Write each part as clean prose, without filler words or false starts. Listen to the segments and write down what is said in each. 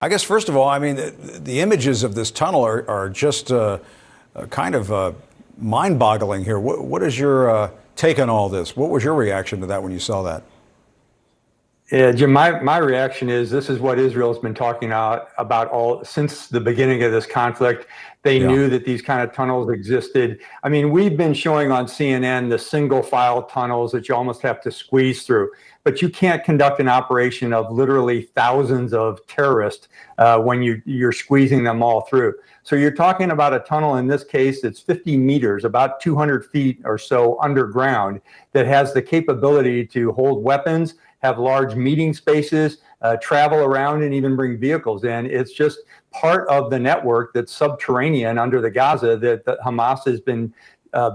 I guess, first of all, I mean, the images of this tunnel are just kind of mind-boggling here. What is your take on all this? What was your reaction to that when you saw that? Yeah, Jim, my reaction is this is what Israel's been talking about all since the beginning of this conflict. They knew that these kind of tunnels existed. I mean, we've been showing on CNN the single file tunnels that you almost have to squeeze through, but you can't conduct an operation of literally thousands of terrorists when you're squeezing them all through. So you're talking about a tunnel, in this case, it's 50 meters, about 200 feet or so underground, that has the capability to hold weapons, have large meeting spaces, travel around, and even bring vehicles in. It's just part of the network that's subterranean under the Gaza that Hamas has been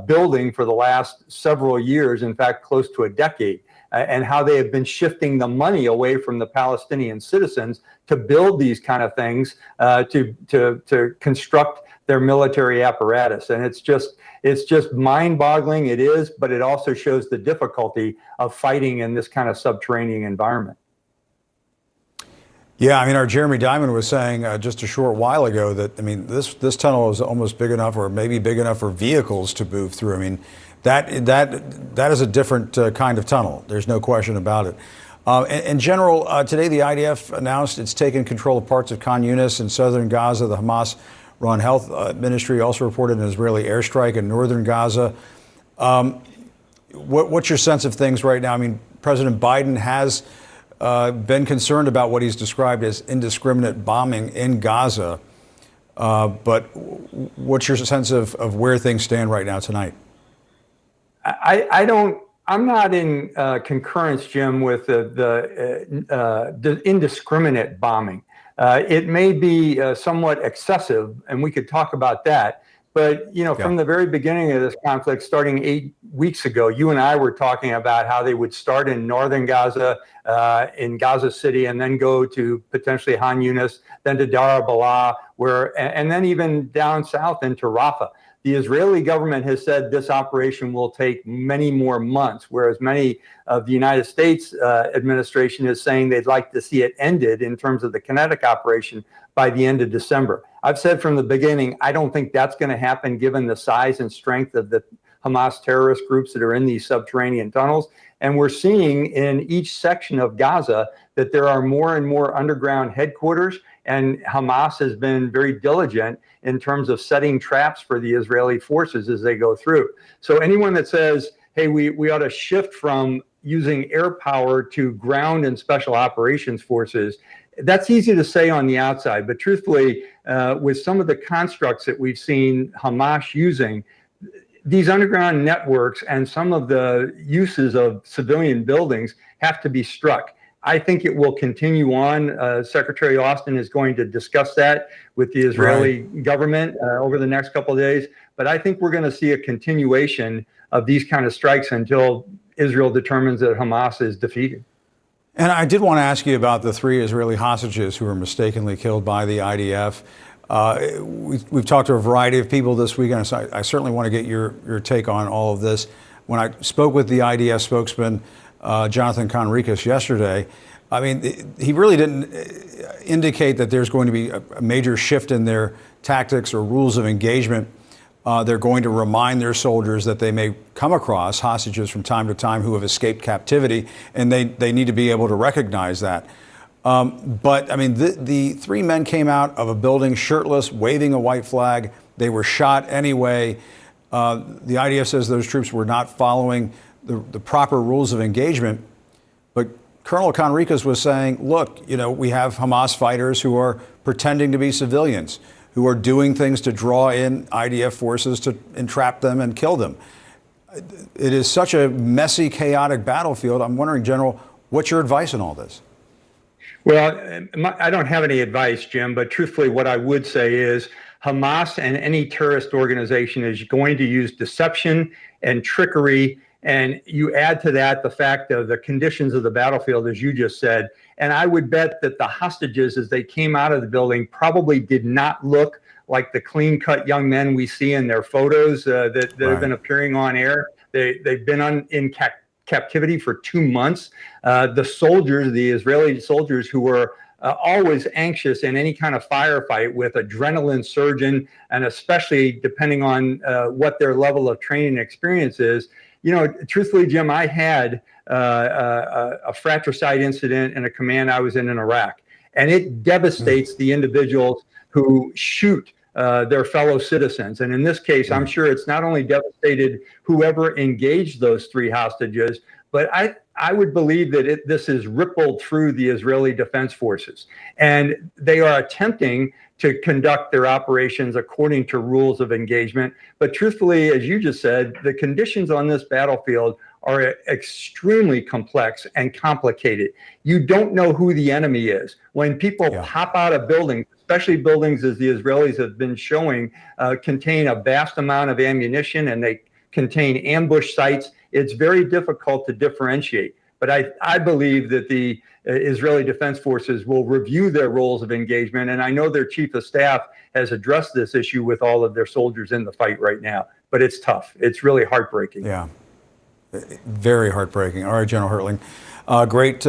building for the last several years, in fact, close to a decade, and how they have been shifting the money away from the Palestinian citizens to build these kind of things, to construct their military apparatus. And it's just mind-boggling. It is, but it also shows the difficulty of fighting in this kind of subterranean environment. Yeah, I mean, our Jeremy Diamond was saying just a short while ago that, I mean, this tunnel is almost big enough, or maybe big enough for vehicles to move through. I mean, that is a different kind of tunnel. There's no question about it. In general, today the IDF announced it's taken control of parts of Khan Yunis in southern Gaza. The Hamas-run health ministry also reported an Israeli airstrike in northern Gaza. What's your sense of things right now? I mean, President Biden has been concerned about what he's described as indiscriminate bombing in Gaza. But what's your sense of where things stand right now tonight? I'm not in concurrence, Jim, with the indiscriminate bombing. It may be somewhat excessive, and we could talk about that. But, from the very beginning of this conflict, starting 8 weeks ago, you and I were talking about how they would start in northern Gaza, in Gaza City, and then go to potentially Khan Yunis, then to Dar al-Balah, and then even down south into Rafah. The Israeli government has said this operation will take many more months, whereas many of the United States administration is saying they'd like to see it ended in terms of the kinetic operation by the end of December. I've said from the beginning, I don't think that's going to happen given the size and strength of the Hamas terrorist groups that are in these subterranean tunnels. And we're seeing in each section of Gaza that there are more and more underground headquarters, and Hamas has been very diligent in terms of setting traps for the Israeli forces as they go through. So anyone that says, hey, we ought to shift from using air power to ground and special operations forces, that's easy to say on the outside. But truthfully, with some of the constructs that we've seen Hamas using, these underground networks and some of the uses of civilian buildings have to be struck. I think it will continue on. Secretary Austin is going to discuss that with the Israeli government over the next couple of days. But I think we're going to see a continuation of these kind of strikes until Israel determines that Hamas is defeated. And I did want to ask you about the 3 Israeli hostages who were mistakenly killed by the IDF. We've talked to a variety of people this week, and I certainly want to get your take on all of this. When I spoke with the IDF spokesman, Jonathan Conricus, yesterday, I mean, he really didn't indicate that there's going to be a major shift in their tactics or rules of engagement. They're going to remind their soldiers that they may come across hostages from time to time who have escaped captivity, and they need to be able to recognize that. But, I mean, the 3 men came out of a building shirtless, waving a white flag. They were shot anyway. The IDF says those troops were not following the proper rules of engagement. But Colonel Conricus was saying, look, we have Hamas fighters who are pretending to be civilians, who are doing things to draw in IDF forces to entrap them and kill them. It is such a messy, chaotic battlefield. I'm wondering, General, what's your advice on all this? Well, I don't have any advice, Jim, but truthfully, what I would say is Hamas and any terrorist organization is going to use deception and trickery. And you add to that the fact of the conditions of the battlefield, as you just said. And I would bet that the hostages, as they came out of the building, probably did not look like the clean-cut young men we see in their photos that have been appearing on air. They've been in captivity for 2 months. The soldiers, the Israeli soldiers who were always anxious in any kind of firefight with adrenaline surging, and especially depending on what their level of training and experience is. Truthfully, Jim, I had a fratricide incident in a command I was in Iraq, and it devastates the individuals who shoot their fellow citizens. And in this case, I'm sure it's not only devastated whoever engaged those 3 hostages, but I would believe that this is rippled through the Israeli Defense Forces. And they are attempting to conduct their operations according to rules of engagement. But truthfully, as you just said, the conditions on this battlefield are extremely complex and complicated. You don't know who the enemy is. When people pop out of buildings, especially buildings, as the Israelis have been showing, contain a vast amount of ammunition, and they contain ambush sites, it's very difficult to differentiate. But I believe that the Israeli Defense Forces will review their roles of engagement, and I know their chief of staff has addressed this issue with all of their soldiers in the fight right now. But it's tough. It's really heartbreaking. Yeah, very heartbreaking. All right, General Hertling, great.